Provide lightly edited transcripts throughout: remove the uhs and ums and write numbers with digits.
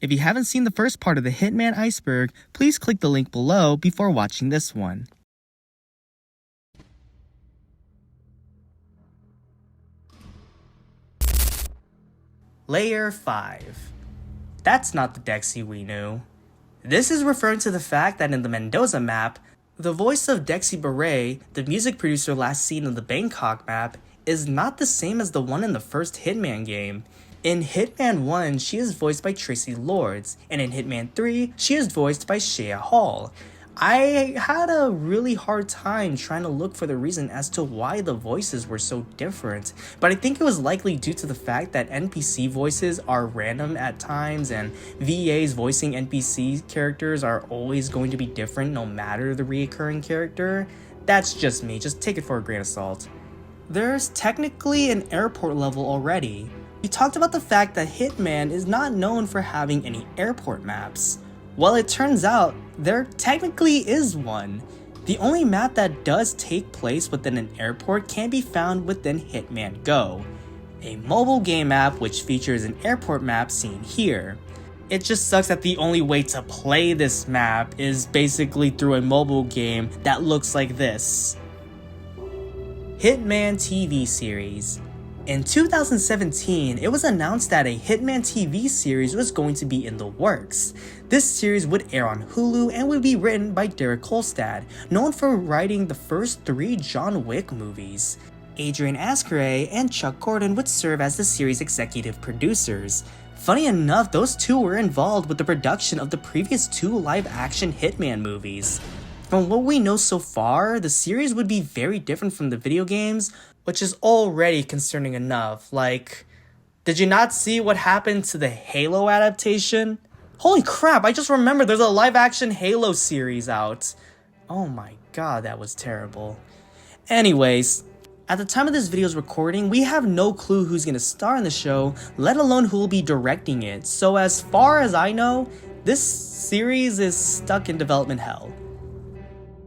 If you haven't seen the first part of the Hitman Iceberg, please click the link below before watching this one. Layer 5. That's not the Dexy we knew. This is referring to the fact that in the Mendoza map, the voice of Dexy Beret, the music producer last seen in the Bangkok map, is not the same as the one in the first Hitman game. In Hitman 1, she is voiced by Tracy Lords, and in Hitman 3, she is voiced by Shea Hall. I had a really hard time trying to look for the reason as to why the voices were so different, but I think it was likely due to the fact that NPC voices are random at times and VAs voicing NPC characters are always going to be different no matter the reoccurring character. That's just me, just take it for a grain of salt. There's technically an airport level already. We talked about the fact that Hitman is not known for having any airport maps. Well, it turns out there technically is one. The only map that does take place within an airport can be found within Hitman Go, a mobile game map which features an airport map seen here. It just sucks that the only way to play this map is basically through a mobile game that looks like this. Hitman TV Series. In 2017, it was announced that a Hitman TV series was going to be in the works. This series would air on Hulu and would be written by Derek Kolstad, known for writing the first 3 John Wick movies. Adrian Ascari and Chuck Gordon would serve as the series' executive producers. Funny enough, those two were involved with the production of the previous 2 live-action Hitman movies. From what we know so far, the series would be very different from the video games, which is already concerning enough. Like, did you not see what happened to the Halo adaptation? Holy crap, I just remembered there's a live-action Halo series out. Oh my god, that was terrible. Anyways, at the time of this video's recording, we have no clue who's gonna star in the show, let alone who will be directing it. So as far as I know, this series is stuck in development hell.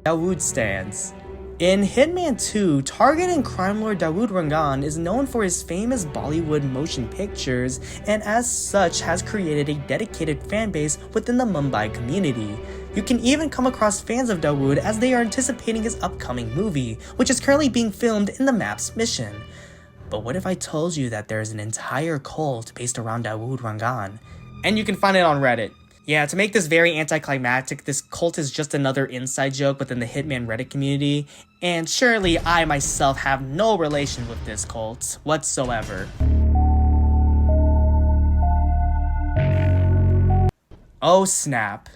Dawood stands. In Hitman 2, target and crime lord Dawood Rangan is known for his famous Bollywood motion pictures and as such has created a dedicated fanbase within the Mumbai community. You can even come across fans of Dawood as they are anticipating his upcoming movie, which is currently being filmed in the map's mission. But what if I told you that there is an entire cult based around Dawood Rangan? And you can find it on Reddit. Yeah, to make this very anticlimactic, this cult is just another inside joke within the Hitman Reddit community, and surely I myself have no relation with this cult whatsoever. Oh snap.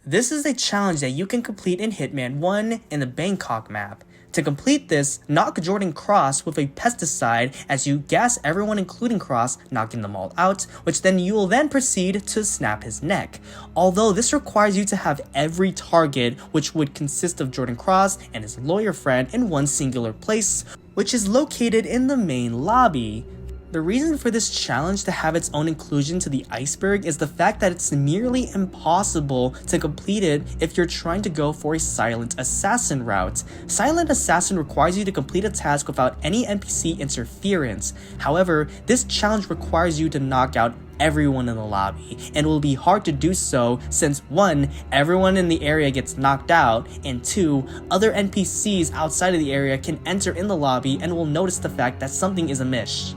This is a challenge that you can complete in Hitman 1 in the Bangkok map. To complete this, knock Jordan Cross with a pesticide as you gas everyone including Cross, knocking them all out, which then you will then proceed to snap his neck. Although this requires you to have every target, which would consist of Jordan Cross and his lawyer friend in one singular place, which is located in the main lobby. The reason for this challenge to have its own inclusion to the iceberg is the fact that it's nearly impossible to complete it if you're trying to go for a silent assassin route. Silent assassin requires you to complete a task without any NPC interference. However, this challenge requires you to knock out everyone in the lobby, and it will be hard to do so since 1. Everyone in the area gets knocked out, and 2. Other NPCs outside of the area can enter in the lobby and will notice the fact that something is amiss.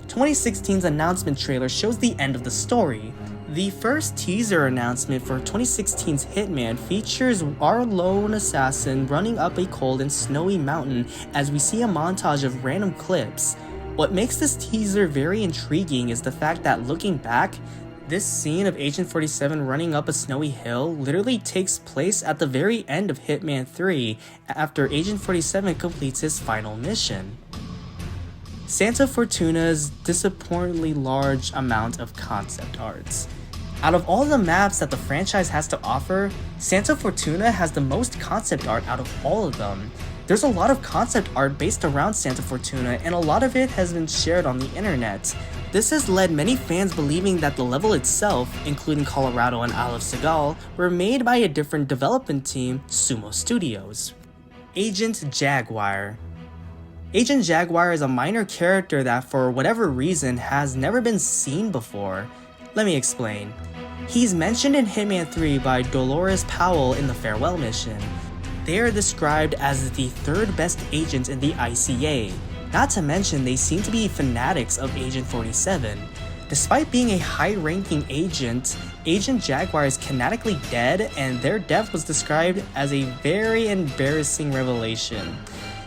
2016's announcement trailer shows the end of the story. The first teaser announcement for 2016's Hitman features our lone assassin running up a cold and snowy mountain as we see a montage of random clips. What makes this teaser very intriguing is the fact that looking back, this scene of Agent 47 running up a snowy hill literally takes place at the very end of Hitman 3 after Agent 47 completes his final mission. Santa Fortuna's disappointingly large amount of concept arts. Out of all the maps that the franchise has to offer, Santa Fortuna has the most concept art out of all of them. There's a lot of concept art based around Santa Fortuna and a lot of it has been shared on the internet. This has led many fans believing that the level itself, including Colorado and Isle of Seagal, were made by a different development team, Sumo Studios. Agent Jaguar. Agent Jaguar is a minor character that for whatever reason has never been seen before. Let me explain. He's mentioned in Hitman 3 by Dolores Powell in the farewell mission. They are described as the third best agent in the ICA. Not to mention they seem to be fanatics of Agent 47. Despite being a high-ranking agent, Agent Jaguar is canonically dead, and their death was described as a very embarrassing revelation.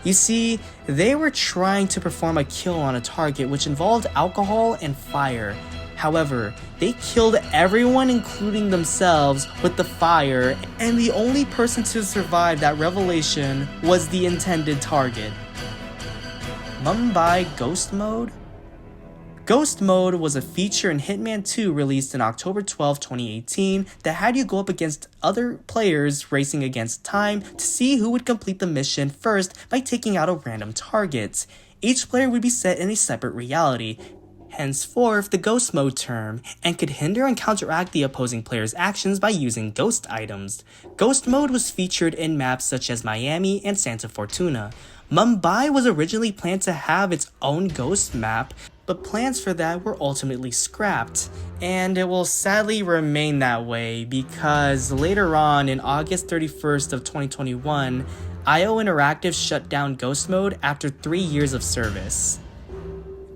You see, they were trying to perform a kill on a target which involved alcohol and fire. However, they killed everyone including themselves with the fire, and the only person to survive that revelation was the intended target. Mumbai Ghost Mode? Ghost Mode was a feature in Hitman 2 released in October 12, 2018 that had you go up against other players racing against time to see who would complete the mission first by taking out a random target. Each player would be set in a separate reality, henceforth the Ghost Mode term, and could hinder and counteract the opposing player's actions by using ghost items. Ghost Mode was featured in maps such as Miami and Santa Fortuna. Mumbai was originally planned to have its own ghost map, but plans for that were ultimately scrapped, and it will sadly remain that way because later on in August 31st of 2021, IO Interactive shut down Ghost Mode after 3 years of service.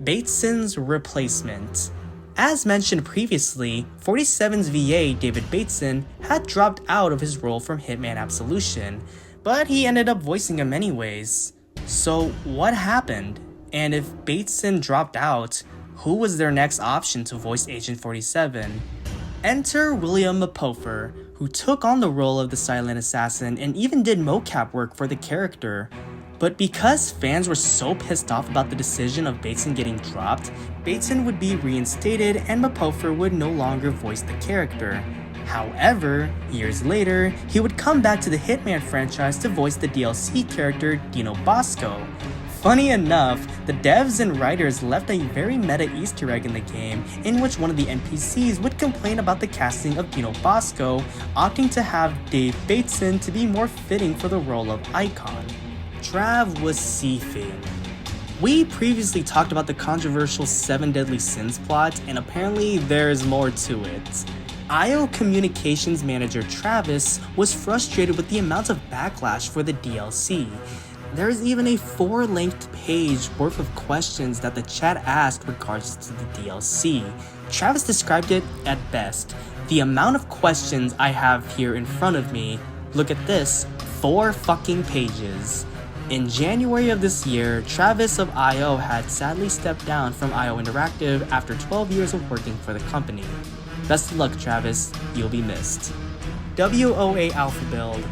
Bateson's replacement. As mentioned previously, 47's VA David Bateson had dropped out of his role from Hitman Absolution, but he ended up voicing him anyways. So what happened? And if Bateson dropped out, who was their next option to voice Agent 47? Enter William Mapofer, who took on the role of the silent assassin and even did mocap work for the character. But because fans were so pissed off about the decision of Bateson getting dropped, Bateson would be reinstated and Mapofer would no longer voice the character. However, years later, he would come back to the Hitman franchise to voice the DLC character Dino Bosco. Funny enough, the devs and writers left a very meta Easter egg in the game in which one of the NPCs would complain about the casting of Dino Bosco, opting to have Dave Bateson to be more fitting for the role of Icon. Trav was Seafing. We previously talked about the controversial 7 Deadly Sins plot, and apparently there's more to it. IO Communications manager Travis was frustrated with the amount of backlash for the DLC. There is even a 4-length page worth of questions that the chat asked regards to the DLC. Travis described it at best. The amount of questions I have here in front of me, look at this, 4 fucking pages. In January of this year, Travis of IO had sadly stepped down from IO Interactive after 12 years of working for the company. Best of luck, Travis, you'll be missed. WOA Alpha Build.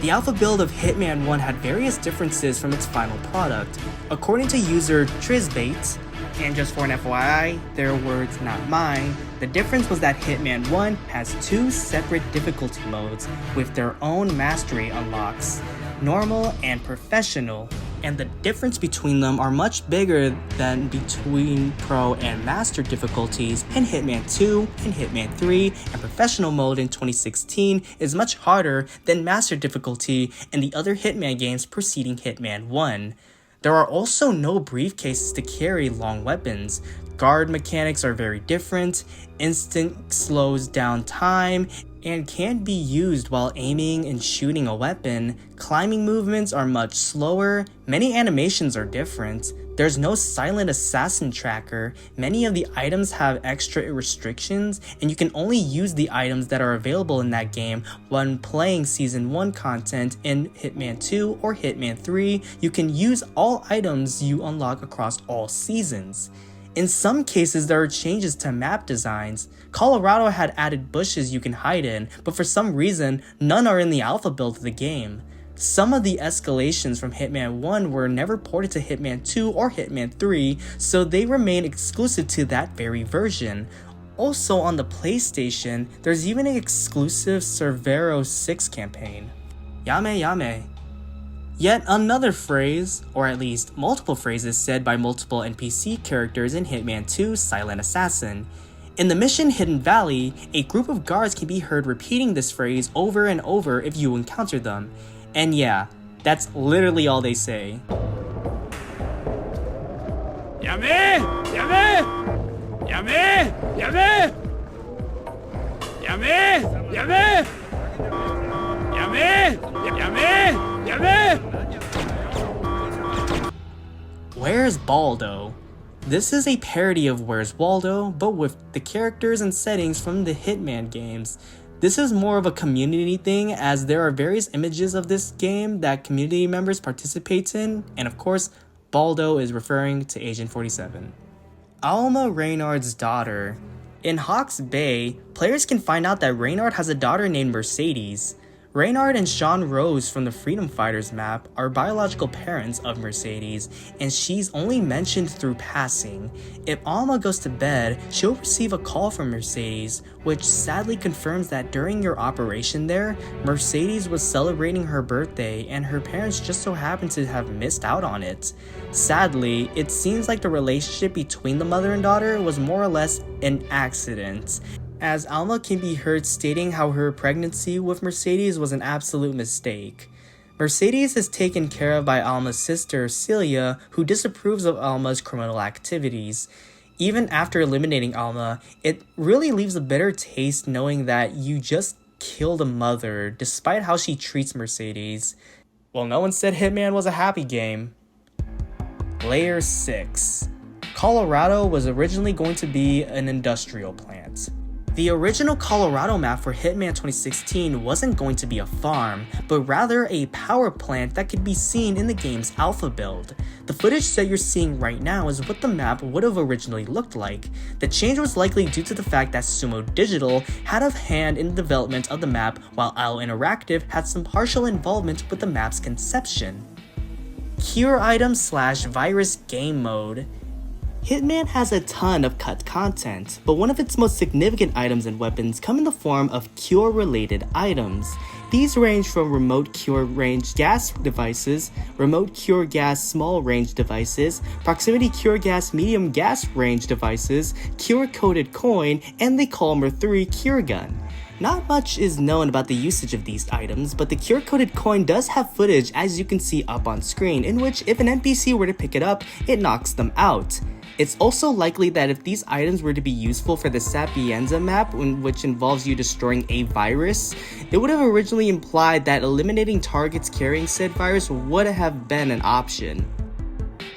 The alpha build of Hitman 1 had various differences from its final product. According to user Trizbait, and just for an FYI, their words not mine, the difference was that Hitman 1 has 2 separate difficulty modes with their own mastery unlocks, normal and professional, and the difference between them are much bigger than between pro and master difficulties in Hitman 2 and Hitman 3, and professional mode in 2016 is much harder than master difficulty in the other Hitman games preceding Hitman 1. There are also no briefcases to carry long weapons. Guard mechanics are very different, instant slows down time, and can't be used while aiming and shooting a weapon. Climbing movements are much slower, many animations are different, there's no silent assassin tracker, many of the items have extra restrictions, and you can only use the items that are available in that game when playing Season 1 content in Hitman 2 or Hitman 3. You can use all items you unlock across all seasons. In some cases, there are changes to map designs. Colorado had added bushes you can hide in, but for some reason, none are in the alpha build of the game. Some of the escalations from Hitman 1 were never ported to Hitman 2 or Hitman 3, so they remain exclusive to that very version. Also on the PlayStation, there's even an exclusive Cervero 6 campaign. Yame yame. Yet another phrase, or at least multiple phrases said by multiple NPC characters in Hitman 2 Silent Assassin. In the mission Hidden Valley, a group of guards can be heard repeating this phrase over and over if you encounter them. And yeah, that's literally all they say. Yame! Yame! Yame! Yame! YAME! YAME! YAME! YAME! YAME! Where's Baldo? This is a parody of Where's Waldo, but with the characters and settings from the Hitman games. This is more of a community thing, as there are various images of this game that community members participate in, and of course, Baldo is referring to Agent 47. Alma Reynard's daughter. In Hawke's Bay, players can find out that Reynard has a daughter named Mercedes. Reynard and Sean Rose from the Freedom Fighters map are biological parents of Mercedes, and she's only mentioned through passing. If Alma goes to bed, she'll receive a call from Mercedes, which sadly confirms that during your operation there, Mercedes was celebrating her birthday and her parents just so happened to have missed out on it. Sadly, it seems like the relationship between the mother and daughter was more or less an accident, as Alma can be heard stating how her pregnancy with Mercedes was an absolute mistake. Mercedes is taken care of by Alma's sister, Celia, who disapproves of Alma's criminal activities. Even after eliminating Alma, it really leaves a bitter taste knowing that you just killed a mother, despite how she treats Mercedes. Well, no one said Hitman was a happy game. Layer 6. Colorado was originally going to be an industrial plant. The original Colorado map for Hitman 2016 wasn't going to be a farm, but rather a power plant that could be seen in the game's alpha build. The footage that you're seeing right now is what the map would have originally looked like. The change was likely due to the fact that Sumo Digital had a hand in the development of the map, while IO Interactive had some partial involvement with the map's conception. Cure item / virus game mode. Hitman has a ton of cut content, but one of its most significant items and weapons come in the form of cure-related items. These range from remote cure range gas devices, remote cure gas small range devices, proximity cure gas medium gas range devices, cure-coated coin, and the Calmer 3 cure gun. Not much is known about the usage of these items, but the cure-coated coin does have footage, as you can see up on screen, in which if an NPC were to pick it up, it knocks them out. It's also likely that if these items were to be useful for the Sapienza map, which involves you destroying a virus, it would have originally implied that eliminating targets carrying said virus would have been an option.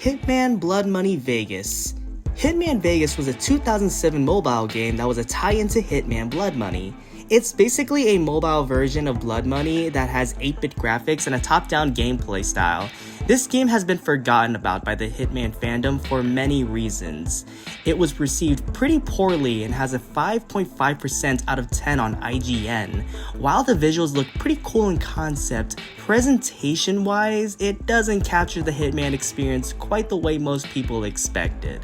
Hitman Blood Money Vegas. Hitman Vegas was a 2007 mobile game that was a tie-in to Hitman Blood Money. It's basically a mobile version of Blood Money that has 8-bit graphics and a top-down gameplay style. This game has been forgotten about by the Hitman fandom for many reasons. It was received pretty poorly and has a 5.5% out of 10 on IGN. While the visuals look pretty cool in concept, presentation-wise, it doesn't capture the Hitman experience quite the way most people expected.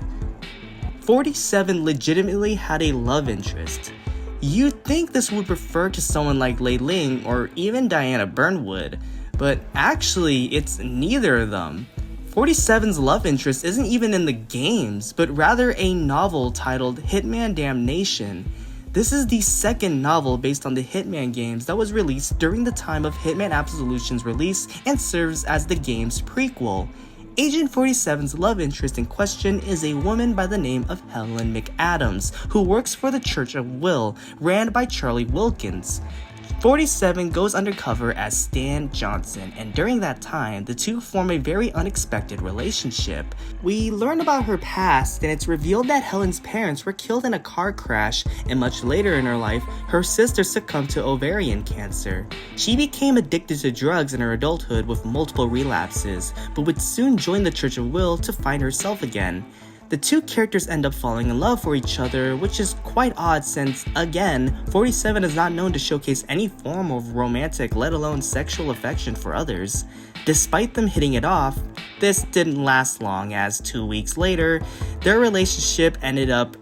47 legitimately had a love interest. You'd think this would refer to someone like Lei Ling or even Diana Byrne, but actually it's neither of them. 47's love interest isn't even in the games, but rather a novel titled Hitman Damnation. This is the second novel based on the Hitman games that was released during the time of Hitman Absolution's release and serves as the game's prequel. Agent 47's love interest in question is a woman by the name of Helen McAdams, who works for the Church of Will, ran by Charlie Wilkins. 47 goes undercover as Stan Johnson, and during that time, the two form a very unexpected relationship. We learn about her past, and it's revealed that Helen's parents were killed in a car crash, and much later in her life, her sister succumbed to ovarian cancer. She became addicted to drugs in her adulthood with multiple relapses, but would soon join the Church of Will to find herself again. The two characters end up falling in love for each other, which is quite odd since, again, 47 is not known to showcase any form of romantic, let alone sexual affection for others. Despite them hitting it off, this didn't last long, as 2 weeks later, their relationship ended up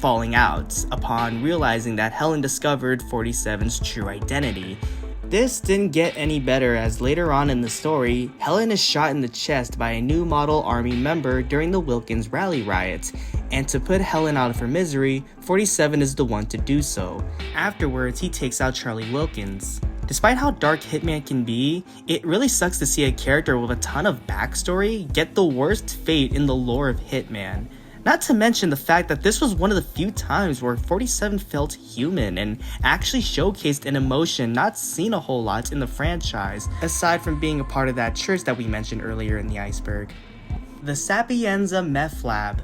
falling out upon realizing that Helen discovered 47's true identity. This didn't get any better, as later on in the story, Helen is shot in the chest by a new model army member during the Wilkins rally riot, and to put Helen out of her misery, 47 is the one to do so. Afterwards, he takes out Charlie Wilkins. Despite how dark Hitman can be, it really sucks to see a character with a ton of backstory get the worst fate in the lore of Hitman. Not to mention the fact that this was one of the few times where 47 felt human and actually showcased an emotion not seen a whole lot in the franchise, aside from being a part of that church that we mentioned earlier in the iceberg. The Sapienza Meth Lab.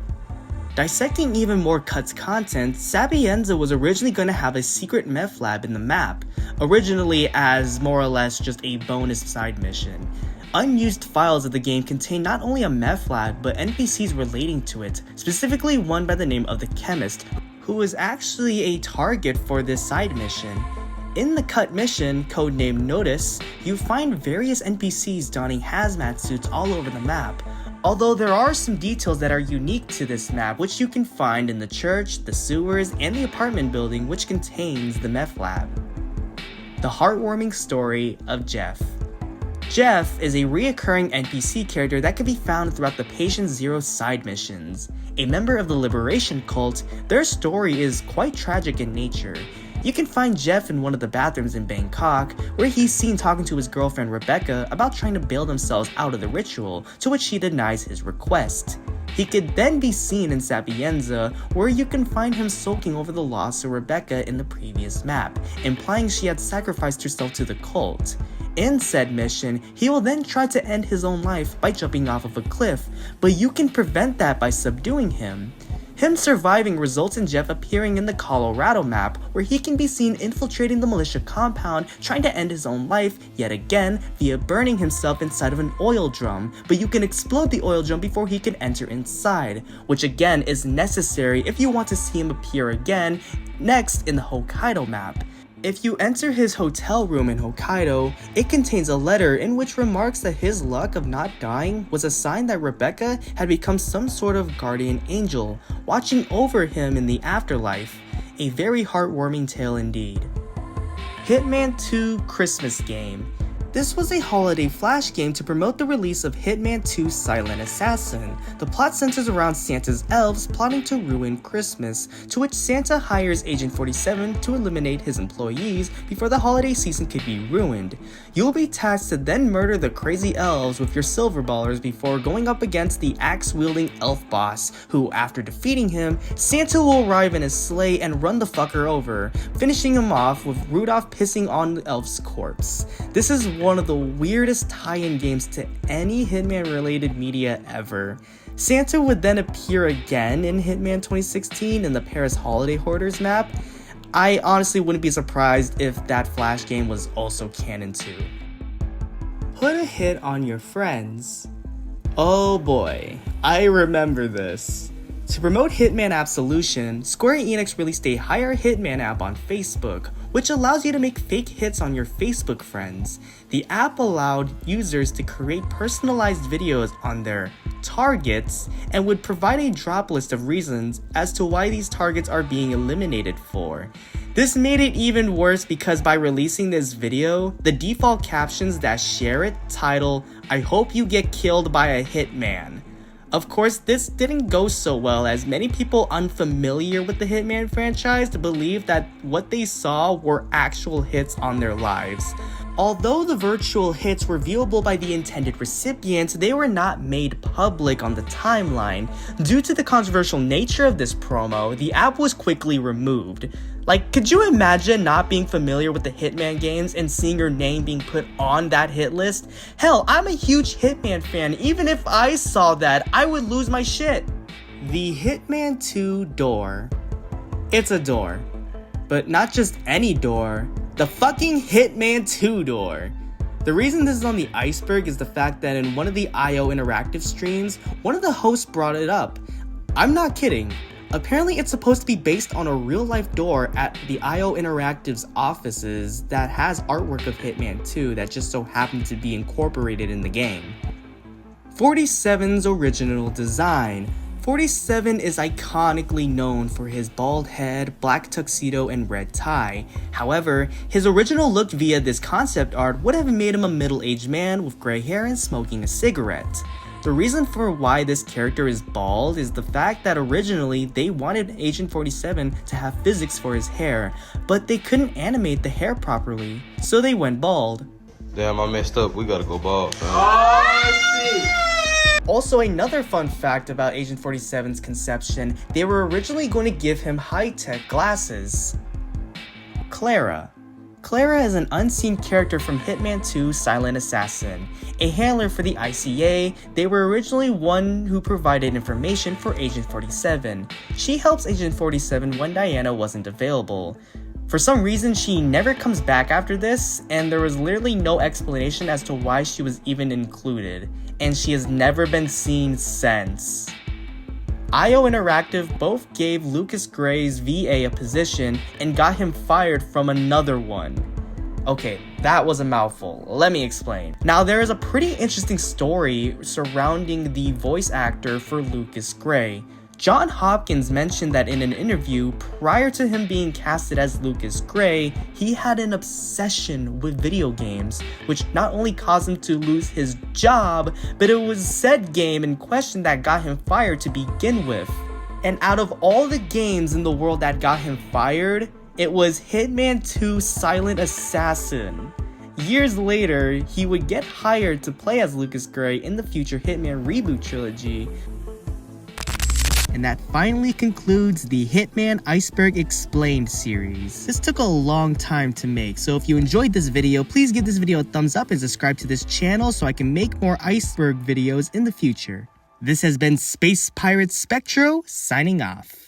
Dissecting even more Cut's content, Sapienza was originally going to have a secret meth lab in the map, originally as more or less just a bonus side mission. Unused files of the game contain not only a meth lab, but NPCs relating to it, specifically one by the name of the Chemist, who was actually a target for this side mission. In the Cut mission, codenamed Notice, you find various NPCs donning hazmat suits all over the map, although there are some details that are unique to this map which you can find in the church, the sewers, and the apartment building which contains the meth lab. The heartwarming story of Jeff. Jeff is a reoccurring NPC character that can be found throughout the Patient Zero side missions. A member of the Liberation cult, their story is quite tragic in nature. You can find Jeff in one of the bathrooms in Bangkok, where he's seen talking to his girlfriend Rebecca about trying to bail themselves out of the ritual, to which she denies his request. He could then be seen in Sapienza, where you can find him sulking over the loss of Rebecca in the previous map, implying she had sacrificed herself to the cult. In said mission, he will then try to end his own life by jumping off of a cliff, but you can prevent that by subduing him. Him surviving results in Jeff appearing in the Colorado map, where he can be seen infiltrating the militia compound, trying to end his own life, yet again, via burning himself inside of an oil drum, but you can explode the oil drum before he can enter inside, which again is necessary if you want to see him appear again, next in the Hokkaido map. If you enter his hotel room in Hokkaido, it contains a letter in which remarks that his luck of not dying was a sign that Rebecca had become some sort of guardian angel, watching over him in the afterlife. A very heartwarming tale indeed. Hitman 2 Christmas Game. This was a holiday flash game to promote the release of Hitman 2 Silent Assassin. The plot centers around Santa's elves plotting to ruin Christmas, to which Santa hires Agent 47 to eliminate his employees before the holiday season could be ruined. You will be tasked to then murder the crazy elves with your silver ballers before going up against the axe-wielding elf boss, who, after defeating him, Santa will arrive in his sleigh and run the fucker over, finishing him off with Rudolph pissing on the elf's corpse. This is one of the weirdest tie-in games to any Hitman-related media ever. Santa would then appear again in Hitman 2016 in the Paris Holiday Hoarders map. I honestly wouldn't be surprised if that flash game was also canon too. Put a hit on your friends. Oh boy, I remember this. To promote Hitman Absolution, Square Enix released a Hire Hitman app on Facebook, which allows you to make fake hits on your Facebook friends. The app allowed users to create personalized videos on their targets and would provide a drop list of reasons as to why these targets are being eliminated for. This made it even worse because by releasing this video, the default captions that share it title, "I hope you get killed by a hitman." Of course, this didn't go so well, as many people unfamiliar with the Hitman franchise believed that what they saw were actual hits on their lives. Although the virtual hits were viewable by the intended recipients, they were not made public on the timeline. Due to the controversial nature of this promo, the app was quickly removed. Like, could you imagine not being familiar with the Hitman games and seeing your name being put on that hit list? Hell, I'm a huge Hitman fan. Even if I saw that, I would lose my shit. The Hitman 2 door. It's a door. But not just any door. The fucking Hitman 2 door. The reason this is on the iceberg is the fact that in one of the IO Interactive streams, one of the hosts brought it up. I'm not kidding. Apparently it's supposed to be based on a real-life door at the IO Interactive's offices that has artwork of Hitman 2 that just so happened to be incorporated in the game. 47's original design. 47 is iconically known for his bald head, black tuxedo, and red tie. However, his original look via this concept art would have made him a middle-aged man with gray hair and smoking a cigarette. The reason for why this character is bald is the fact that originally they wanted Agent 47 to have physics for his hair, but they couldn't animate the hair properly, so they went bald. Damn, I messed up. We gotta go bald, man. Oh, shit. Also, another fun fact about Agent 47's conception, they were originally going to give him high-tech glasses. Clera. Clera is an unseen character from Hitman 2 Silent Assassin. A handler for the ICA, they were originally one who provided information for Agent 47. She helps Agent 47 when Diana wasn't available. For some reason, she never comes back after this, and there was literally no explanation as to why she was even included, and she has never been seen since. IO Interactive both gave Lucas Gray's VA a position and got him fired from another one. Okay, that was a mouthful. Let me explain. Now, there is a pretty interesting story surrounding the voice actor for Lucas Gray. John Hopkins mentioned that in an interview, prior to him being casted as Lucas Gray, he had an obsession with video games, which not only caused him to lose his job, but it was said game in question that got him fired to begin with. And out of all the games in the world that got him fired, it was Hitman 2 Silent Assassin. Years later, he would get hired to play as Lucas Gray in the future Hitman reboot trilogy. And that finally concludes the Hitman Iceberg Explained series. This took a long time to make, so if you enjoyed this video, please give this video a thumbs up and subscribe to this channel so I can make more Iceberg videos in the future. This has been Space Pirate Spectro, signing off.